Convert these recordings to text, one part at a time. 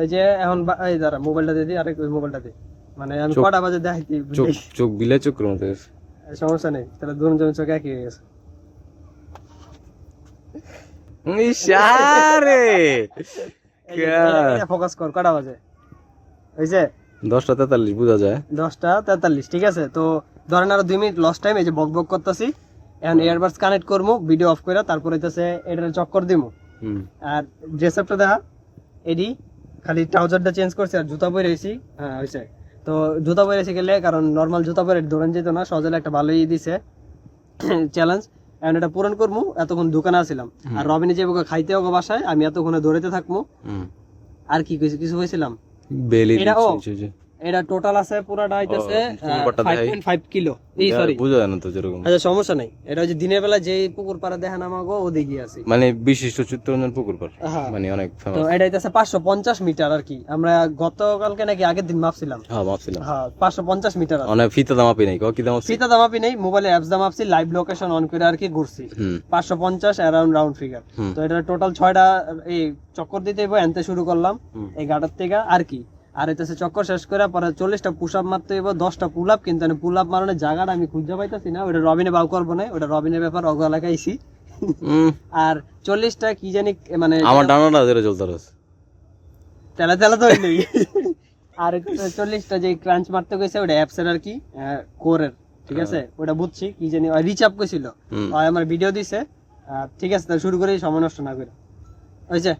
এই যে এখন এই দাঁড়া মোবাইলটা দিয়ে দিই, আরেক ওই মোবাইলটা দিই, মানে আমি কটা বাজে দেখাইছি। চোখ বিলে চোখের মতো সমস্যা নেই, তাহলে দুজন চোখ একই হয়ে গেছে। ইশারে ফোকাস কর, কটা বাজে হয়েছে? 10:43 বোঝা যায়। 10:43, ঠিক আছে। তো ধরেন আরো 2 মিনিট লস্ট টাইম, এই যে বক বক করতেছি। এখন ইয়ারবাডস কানেক্ট করবো, ভিডিও অফ করে তারপরে হইতেছে এটার চক্কর দিমু। আর ড্রেস আপটা দেখা এডি, খালি ট্রাউজারটা চেঞ্জ করছি আর জুতা পরে রয়েছি। হ্যাঁ হয়েছে। তো জুতা পরে এসে গেলে, কারণ নর্মাল জুতা পরে দৌড়ান যেত না, সজলে একটা ভালোই দিছে চ্যালেঞ্জ। এখন এটা পূরণ করবো। এতক্ষণ দোকানে আসছিলাম, আর রবিনে যে খাইতে হোক বাসায়, আমি এতক্ষণে দৌড়াতে থাকবো। আর কি কিছু হয়েছিলাম এটা। ও এটা টোটাল আছে পুরাটা হইতাছে 5.5 কিলো। এই সরি বুঝা যায় না তো যেরকম। আচ্ছা সমস্যা নাই। এটা হচ্ছে দিনের বেলা যে পুকুর পাড়া দেখেন আমাগো, ওদিকে আছে মানে বিশিষ্ট চিত্তরঞ্জন পুকুর পাড়, মানে অনেক তো ফেমাস। এটা হইতাছে 550 মিটার আর কি। আমরা গতকালকে নাকি আগের দিন মাপছিলাম। মাপছিলাম। 550 মিটার। অনেক ফিতা দামাপি নাই, কি দাম? ফিতা দামাপি নেই, মোবাইলে অ্যাপস দামাপছি, লাইভ লোকেশন অন করে আর কি ঘুরছি। 550 অ্যারাউন্ড রাউন্ড ফিগার। তো এটা টোটাল 6টা এই চক্কর দিতে হইব। এনতে শুরু করলাম এই ঘাটার থেকে আর কি। আর হইতেছে চক্কর শেষ করে পরে 40টা পুশ আপ মারতে হইব, 10টা পুল আপ। কিন্তু পুল আপ মারানোর জায়গাটা আমি খুঁজে পাইতাছি না। ওটা রবিনে বাউ করবো না, ওটা রবিনের ব্যাপার, অগ লাগাইছি। আর 40টা কি জানি মানে আমার ডানাটা ধরে চলতে রয়েছে, তেলা তেলা তো নেই। আর 40টা যে ক্রাঞ্চ মারতে গেছে, ওটা অ্যাপসের আর কি, কোরের, ঠিক আছে। ওটা বুঝছি কি জানি রিচ আপ কইছিল, আমার ভিডিও দিছে। ঠিক আছে, তাহলে শুরু করি, সময় নষ্ট না করে। হয়েছে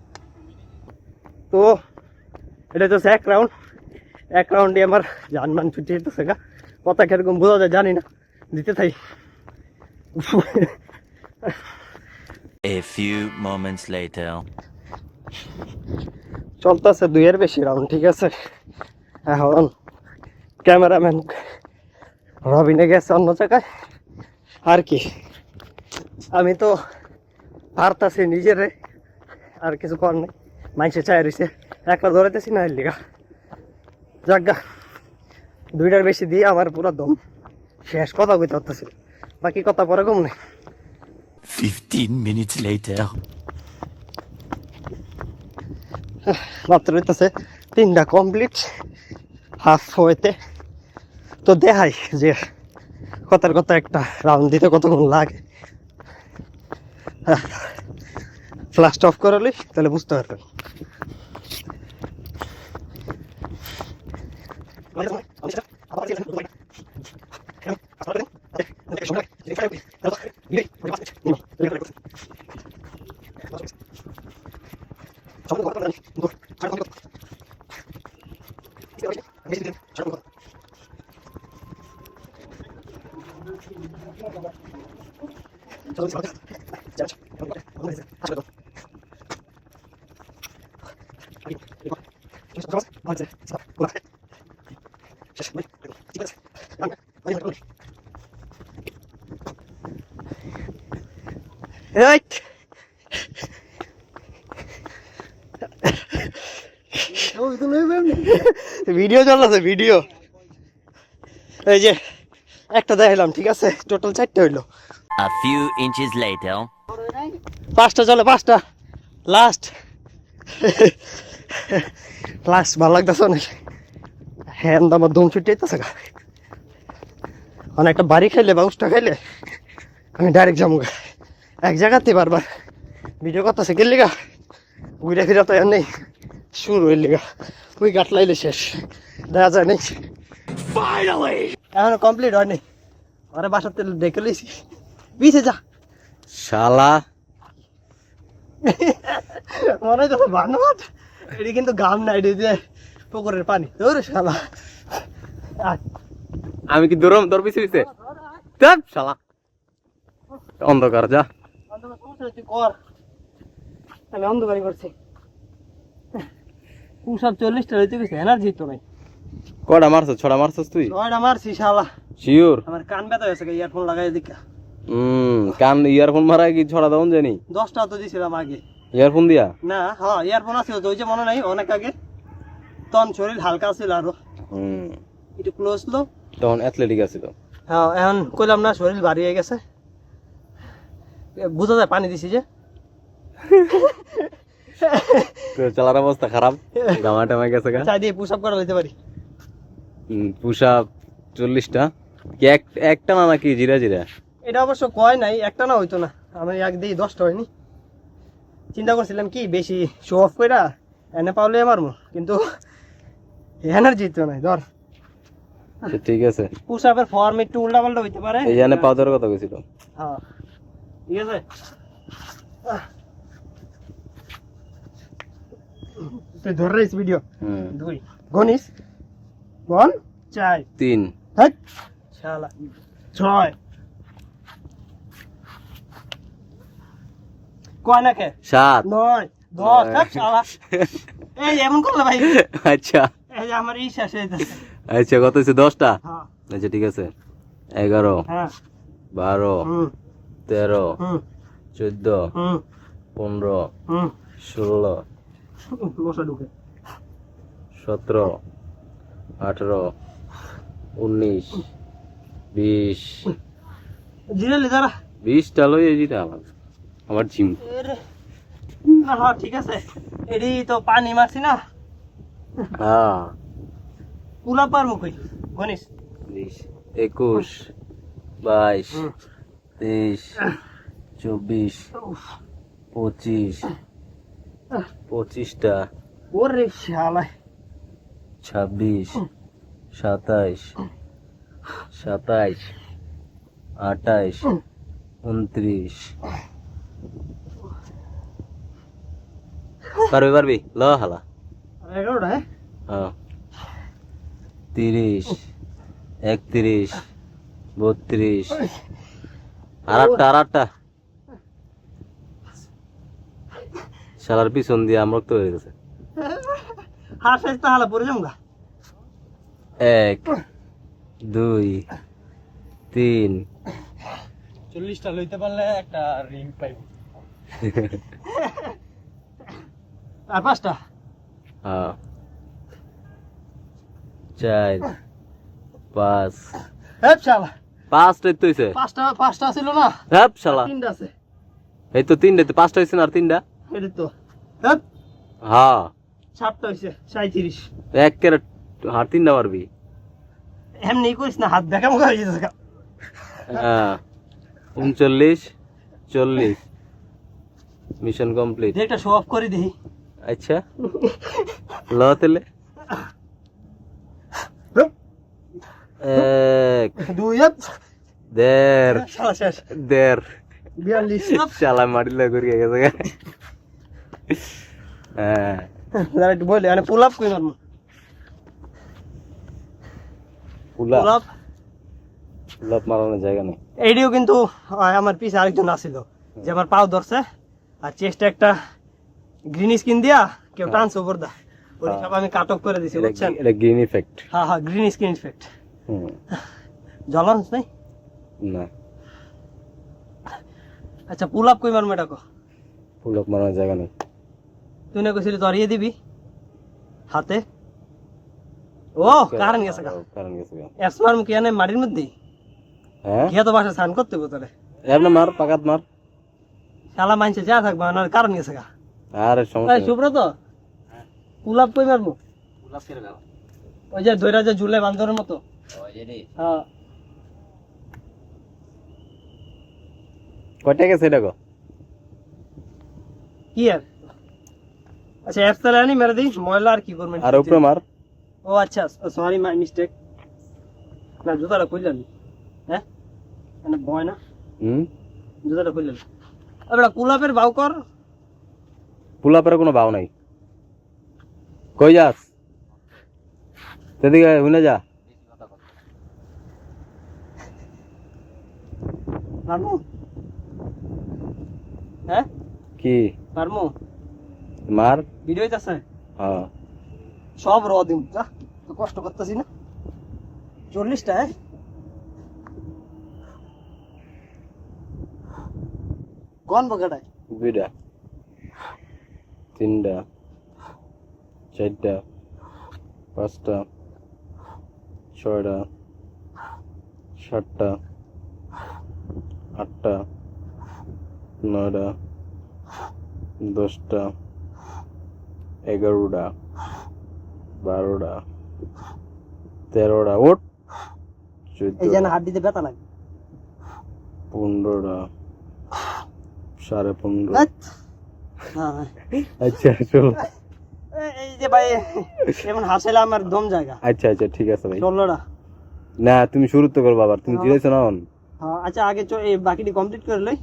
তো এটা তো এক রাউন্ডে আমার জানমান ছুটি যেতেছে গা। কথা কিরকম বোঝা যায় জানি না, দিতে থাই। A few moments later. চলতেছে 2-এর বেশি রাউন্ড, ঠিক আছে। এখন ক্যামেরাম্যান রবিনে গেছে অন্য জায়গায় আর কি। আমি তো পারতাছি নিজেরে, আর কিছু কর নেই। মাইসে চায় রয়েছে, একলা ধরেতেছি না, এর লিগা জাগা 2টার বেশি দিয়ে আমার পুরো দম শেষ। কথা কইতে পারতেছি, বাকি কথা পরে কম নেই। 15 minutes later. মাত্র হইতেছে 3টা কমপ্লিট হাফ হইতে। তো দেখাই যে কথার কথা একটা রাউন্ড দিতে কতক্ষণ লাগে। ফ্লাশটা অফ করালি তাহলে বুঝতে পারবেন। ভিডিও চলতেছে, ভিডিও। এই যে একটা দেখাইলাম, ঠিক আছে। টোটাল 4টে হইলো। A few inches later. 5টা চলে, 5টা লাস্ট। ভালো লাগতেছে অনেক। হ্যাঁ আমার দম ছুটে যেতেছে। অনেকটা বাড়ি খাইলে বা উষ্টা খাইলে আমি ডাইরেক্ট যাবো এক জায়গাতে। বারবার ভিডিও করতেছে গেল লিগা, ঘুরে ফিরা তো আর নেই, শুরু হইল লিগা। ওই গাট লাইলে শেষ, দেখা যায় নেই। এখনো কমপ্লিট হয়নি। আরে বাসাতে ডেকে লইছি, পিছে যা শালা। মনে হয় বানর। এটি কিন্তু গাম না, এটি যে পুকুরের পানি। তোর শালা আমি কি দৌড় পিছে পিছে শালা অন্ধকার যা। কর, আমি অন্ধকারই করছি। পুষাপ 40টা হইতে গেছে, এনার্জি তো নাই। কটা মারছস? 6টা মারছস তুই? 6টা মারছি শালা। শিওর? আমার কান ব্যথা হয়েছে, ইয়ারফোন লাগাই দিকা। কান ইয়ারফোন মারা কি ছড়া দাও জানি? 10টা তো দিছিলাম আগে ইয়ারফোন দিয়া না। হ্যাঁ ইয়ারফোন আছে, ওই যে মনে নাই অনেক আগে, তখন শরীর হালকা ছিল আরো একটু ক্লোজ লো, তখন অ্যাথলেটিক আছিল। হ্যাঁ এখন কইলাম না, শরীর ভারী হয়ে গেছে, বুঝা যায়। পানি দিছি যে তো চালার অবস্থা খারাপ, জামা টামা গেছে গা। চাই দিয়ে পুশ আপ করা লইতে পারি। পুশ আপ 40টা কি একটা না নাকি জিরা জিরা? এটা অবশ্য কয় নাই, একটা না হইতো না, আমি এক দিই 10টা হয়নি। চিন্তা করছিলাম কি বেশি শো অফ কইরা এনে পাওলে মারমু, কিন্তু এনার্জি তো নাই। ধর আচ্ছা, ঠিক আছে। পুশ আপের ফর্ম একটু উল্টা পাল্টা হইতে পারে। এই জানে পাউডার কথা কইছিল। হ্যাঁ ঠিক আছে। তুই ধরে রাখিস ভিডিও। 2 গনিস 1 4 3 হাট শালা 6 কয় না কে 7 9 10 হাট শালা। এই এমন করলে ভাই, আচ্ছা এই যে আমার ই শেষ হয়ে যাচ্ছে। আচ্ছা, কত হইছে? 10টা। হ্যাঁ আচ্ছা ঠিক আছে। 11 হ্যাঁ 12 হুম 13 হুম 14 হুম 15 হুম 16 মশা ঢুকে 17 18 19 20 জিরালি দাঁড়া। 20টা লই এই যেটা আমার জিম। হ্যাঁ ঠিক আছে, এডি তো পানি মারছি না, হ্যাঁ পুলা পারবো কই গনিস। 20 21 22 হুম 23 24 উফ, 25 25টা ওরে শালা 26 27 28 29 পারবি ল হালা। 11টা হ্যাঁ হ্যাঁ 30 31 32 আর আটটা শালার পিছন দিয়ে আমরা তো হয়ে গেছে। হার সাইজ তো হালা পরে যামগা। 1 2 3 40টা লইতে পারলে একটা রিং পাইব। আর 5টা হ্যাঁ 4 5 হেপ শালা 5টাই তো হইছে। 5টা ছিল না, হেপ শালা 3টা আছে। এই তো 3টা, তো 5টা হইছে না আর 3টা। এটা তো হেপ হ্যাঁ 7টা হইছে 37। এক ক্যারেট আর 3টা মারবি। এমনি কইস না, হাত দেখা মুখা হয়ে যাচ্ছে। হ্যাঁ 39 40 মিশন কমপ্লিট। যে একটা শো অফ করে দিই। আচ্ছা ল তেলে 1 2 হেপ 1.5 শালা শেষ 1.5 42। শালা মারিলে ঘুরিয়ে গেছে গা। হ্যাঁ দাঁড়া একটু বলে মানে পুল আপ কই মারমু। পুলা পুল আপ লাভ মারানোর জায়গা নেই। এইডিও কিন্তু আমার পিছে আরেকজন আছিল যে আমার পাও ধরছে, আর চেস্টে একটা গ্রিন স্কিন দিয়া কেউ টানছে উপর দা, ওই সব আমি কাট অফ করে দিছি বুঝছেন। এটা গ্রিন ইফেক্ট। হ্যাঁ হ্যাঁ গ্রিন স্কিন ইফেক্ট। হুম জ্বলন নাই। না আচ্ছা পুল আপ কই মারমু এটা কো। পুল আপ মারানোর জায়গা নেই। তুই না কইছিলি ধরিয়ে দিবি হাতে। ও কারণ গেছে গা, কারণ গেছে গা। এফস মারমু কি আনে মাটির মধ্যে হ্যাঁ গিয়া তো বাসা স্নান করতে হবে তোরে। এমনি মার পাকাত মার। শালা মানছে যা থাকবে না কারণ গেছে গা। আরে সমস্যা এই নেই। সুব্রত পুল আপ কই মারমু। ওই যে ধইরা যে ঝুলে বান্দরের মতো। হ্যাঁ কয়টা গেছে এটা গো? কি আর আচ্ছা অ্যাপস চালানি আনি মেরে দিই ময়লা আর কি করবেন। আর উপরে মার। ও আচ্ছা সরি মাই মিস্টেক। না জুতাটা খুললেন হ্যাঁ মানে ভয় না, জুতাটা খুললেন। এবার কুলাপের বাউ কর। পুল আপের কোনো ভাও নাই। কই যাস? সেদিকে হুনে যা। পারমু হ্যাঁ কি পারমু মার? ভিডিও হইতাছে হ্যাঁ সব র দিম যা, তো কষ্ট করতেছি না। 40টা হ্যাঁ কোন বগাটায় 2টা 3টা 4টা 5টা 6টা 7টা 8টা 9টা 10টা 11টা 12টা 13টা ওট এই 14টা যেন হাড্ডিতে ব্যথা লাগে 15টা 15.5 ধ্যাৎ। হ্যাঁ, আচ্ছা চলো এই যে ভাই এমন হাসলে আমার দম জায়গা। আচ্ছা আচ্ছা ঠিক আছে ভাই 16টা। না তুমি শুরু তো করবা আবার তুমি জিরেছো না হ্যাঁ আচ্ছা আগে এই বাকিটি কমপ্লিট করে লই।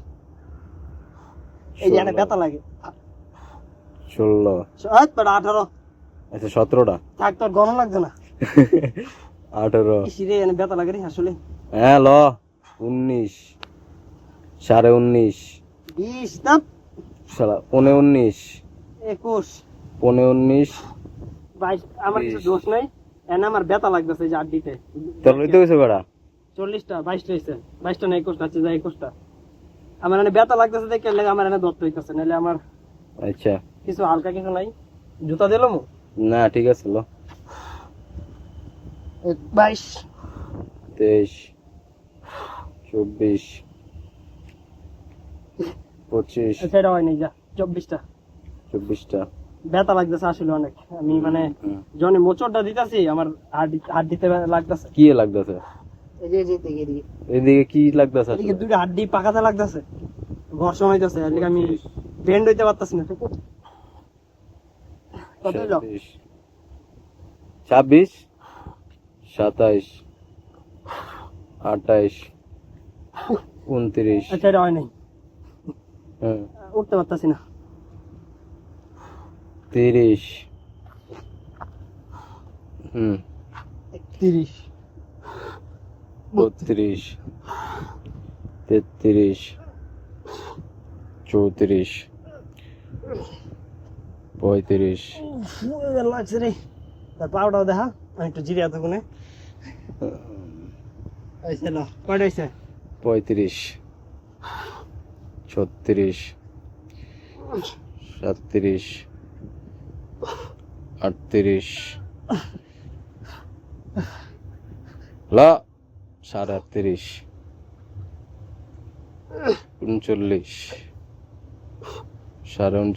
এই যে এখানে ব্যথা লাগে 16 18। আচ্ছা 17টা থাক তোর গরম লাগছে না 18 ইসিরে এখানে ব্যথা লাগে রে আসলে। হ্যাঁ ল 19 19.5 20 তাপ শালা 19 21 19 22 আমার কিছু দোষ নাই এনে আমার ব্যথা লাগতেছে যে আড্ডিতে। তোর লইতে গেছো কটা 40টা 22টা হইছে 22টা না 21টা আছে যা 21টা আমার এনে ব্যথা লাগতেছে দেখে লাগে আমার এনে দত্ত হইতাছে নাহলে আমার আচ্ছা কিছু হালকা কিছু নাই। জুতা দিলাম না ঠিক আছে ল 22 23 24 25 সেটা হয় নাই যা 24টা 24টা ব্যথা লাগতেছে আসলে অনেক। আমি মানে যখন মোচড়টা দিতেছি আমার হাড্ডিতে লাগতেছে। কি লাগতেছে এই যে এদিকে এদিকে কি লাগতেছে এদিকে দুটো হাড্ডি পাকাতে লাগতেছে ঘর্ষণ হইতেছে এর লিগে আমি বেন্ড হইতে পারতাছি না। কত হইলো 26 27 28 29 আচ্ছা এটা হয় নাই হ্যাঁ উঠতে পারতাছি না 30 31 32 33 34 35 লাগছে রে তার পাউডার দেখা আমি একটু জিরিয়া থাকুন কয়টা হয়েছে 35 36 37 38 লা 38 39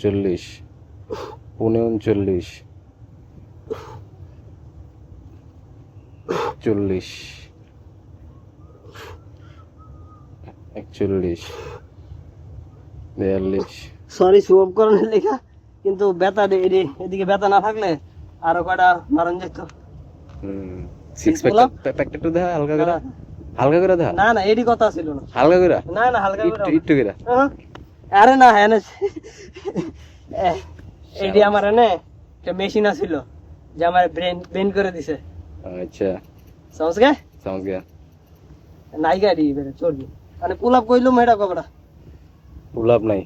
39 39 40 41 42 সরি শুভ করণের লেখা কিন্তু ব্যথা এদিকে ব্যথা না থাকলে আরো কয়টা মারণ যেত। সিক্স প্যাক একটু দেখা হালকা করে দেখা না না এডি কথা ছিল না হালকা করে না না হালকা করে একটু করে আরে না হ্যাঁ এডি আমার এনে একটা মেশিন আছিল যে আমার ব্রেন করে দিছে আচ্ছা সমঝ গে समझ गया নাই গাড়ি বেরে চলবি মানে পুল আপ কইলুম এটা কবড়া পুলাপ নাই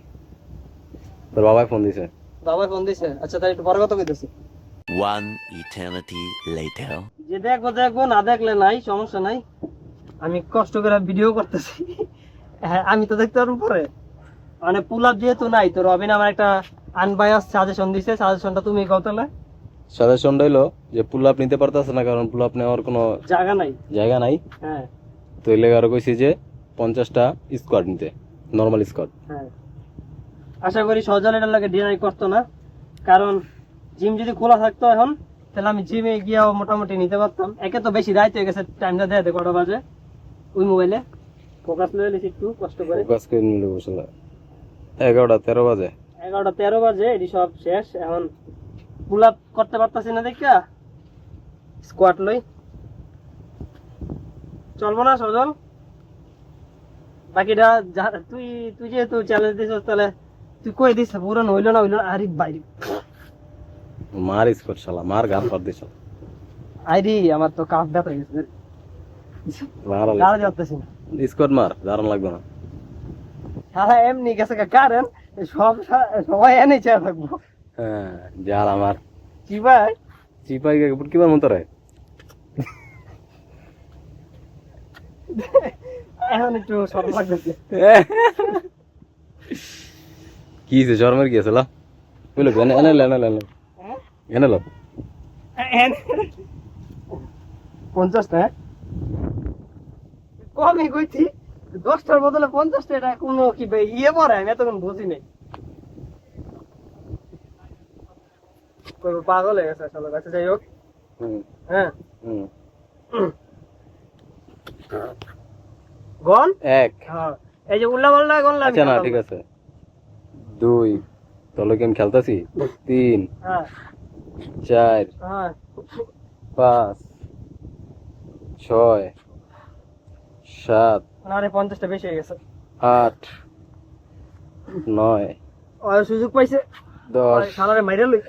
তোর বাবাই ফোন দিছে বাবা ফোন দিছে আচ্ছা তাই একটু পরে কথা কইতেছি। One eternity later. যে দেখবো না দেখলে নাই সমস্যা নাই আমি কষ্ট করে ভিডিও করতেছি। হ্যাঁ আমি তো দেখতে পারবো পরে মানে পুল আপ যেহেতু নাই তো রবিন আমার একটা আনবায়াস সাজেশন দিছে সাজেশনটা তুমি কও তাহলে। সাজেশন হইলো যে পুলাপ নিতে পারতাছ না কারণ পুলাপ নেওয়ার কোনো জায়গা নাই। নাই হ্যাঁ তো এর লেগে আরো কইছি যে 50টা স্কোয়াড নিতে নরমাল স্কোয়াড হ্যাঁ আশা করি সজল এটার লাগে ডিনাই করতো না কারণ জিম যদি খোলা থাকতো এখন তাহলে আমি জিমে গিয়েও মোটামুটি নিতে পারতাম। একে তো বেশি রাইত হয়ে গেছে টাইমটা দেয় কটা বাজে ওই মোবাইলে ফোকাস লয়ে লিখি একটু কষ্ট করে ফোকাস করে নিলে বসলা 11টা 13 বাজে 11টা 13 বাজে এটি সব শেষ এখন পুল আপ করতে পারতাছি না দেখা স্কোয়াড লই চলবো না সজল বাকিটা তুই যেহেতু চ্যালেঞ্জ দিছিস তাহলে তুই কই দিস পুরো হইলো না আরে বাইরে মার স্কোয়াড শালা মার গান কর দিছ আইরি আমার তো কাফ ব্যথা হয়ে গেছে মার গাড়ি যাচ্তেছি না স্কোয়াড মার দারুণ লাগবে না সারা এমনি গেছে কারেন্ট সবাই এনে চেয়ে থাকবো। হ্যাঁ যার আমার কি ভাই চিপাই কিবার মতো রে এখন একটু সব লাগতেছে কি হয়েছে শর্মের কি আছে লা বুঝলো এনে এনে এনে এনে এনে লো 50টা কমই কইছি 10টার বদলে 50টা এটা কোনো কি ইয়ে পরে আমি এতক্ষণ বুঝি নাই করবো, পাগল হয়ে গেছে আসলে। আচ্ছা যাই হোক, হুম হ্যাঁ হুম গন। এক। হ্যাঁ, এই যে উল্লা পাল্লা গন লাগবে। আচ্ছা না ঠিক আছে, 2 তাহলে কি আমি খেলতেছি, 3 হ্যাঁ 4 হ্যাঁ 5 6 7 আরে 50টা বেশি হয়ে গেছে। 8 9 ওই সুযোগ পাইছে, 10 সালারে মাইরে লই।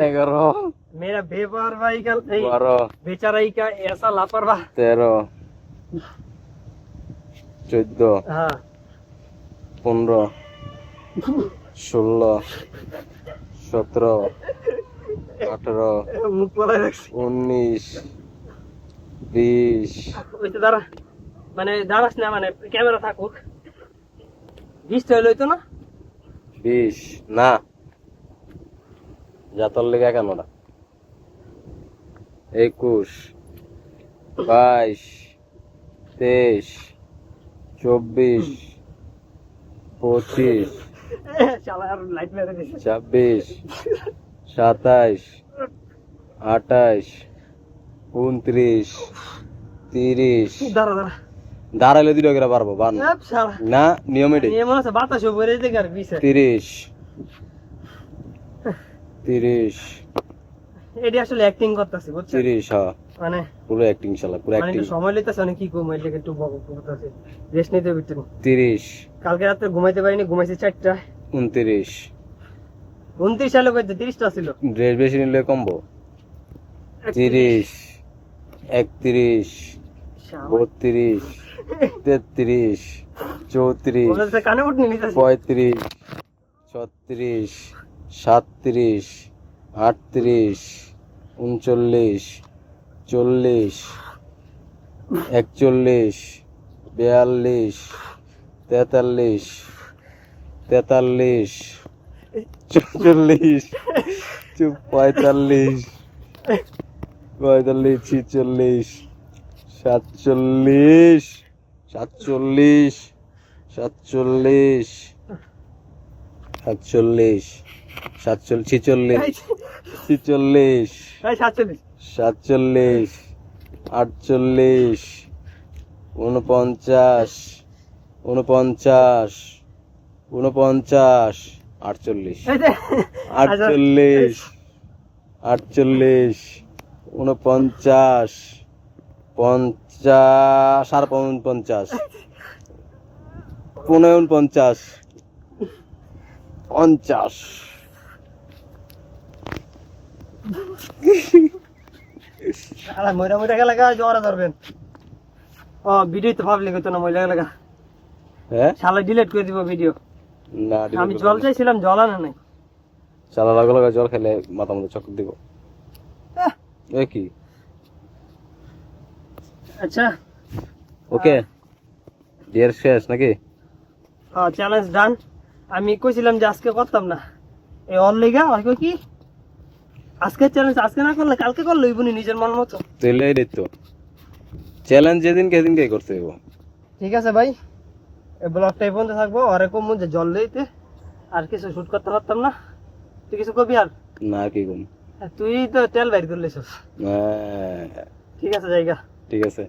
11 मेरा बेपार भाई का 12 बेचारा ही का ऐसा लापरवाह। 13 14 हाँ 15 16 17 18 मुख वाला रख। 19 20 ওই তো দাঁড়া, মানে দাঁড়াস না, মানে ক্যামেরা থাকুক। 20টা হইলো তো না? 20 না, যা তোর লেগে কেনটা, 21 22 23 24 25 শালা আর লাইট মেরে দিছে। 26 27 28 29 30 দাঁড়া দাঁড়া, দাঁড়াইলে 2 করে পারবো, শালা না নিয়ম এটাই। নিয়ে মনে হচ্ছে বাতাস উপরে দিকে আর 20 30 30 এটি আসলে অ্যাক্টিং করতেছে বুঝছেন, 30 হ্যাঁ, মানে পুরো অ্যাক্টিং শালা, পুরো মানে অ্যাক্টিং। একটু সময় লইতেছে, অনেক কি কম এর একটু বক করতেছে, রেস্ট নিতে ভিতরে। 30 কালকে রাতে ঘুমাইতে পারিনি, ঘুমাইছি 4টা। 29 29 সালে কইতে 30টা ছিল। ড্রেস বেশি নিলে কমবো। 30 31 32 33 34 ওদের তো কানে উঠনি নিতেছে। 35 36 37 38 39 40 41 42 43 43 44 45 45 46 47 47 47 47 46 46 46 এই 47 47 48 49 49 49 48 এই যে 48 48 49 50 সাড়ে 49 49 50 আলা মইরা মইরা গেলা গা জোরে ধরবেন। ও ভিডিও তো ভাবলি কত না মইরা গেলা, হ্যাঁ শালা ডিলিট করে দিব ভিডিও। না আমি জল চাইছিলাম, জল আনা নাই। চালা লাগা লাগা জল খেলে মাথা মধ্যে চক্কর দিব। আহ, এ কি আচ্ছা ওকে ডিয়ার শেষ নাকি? হ্যাঁ চ্যালেঞ্জ ডান। আমি কইছিলাম যে আজকে করতাম না, এই অল লেগা আর কই কি আজকে চ্যালেঞ্জ আজকে না করলে কালকে করলে লইবনি নিজের মন মতো। তাহলে এই তো চ্যালেঞ্জ যেদিনকে করতে হবে। ঠিক আছে ভাই, এই ব্লগটা এই পর্যন্ত থাকবো। আরে কম যে জল লইতে আর কিছু শুট করতে পারতাম না। তুই কিছু কবি আর? না কি কম, তুই তো তেল বাইর করলিস। হ্যাঁ, ঠিক আছে জায়গা। ঠিক আছে।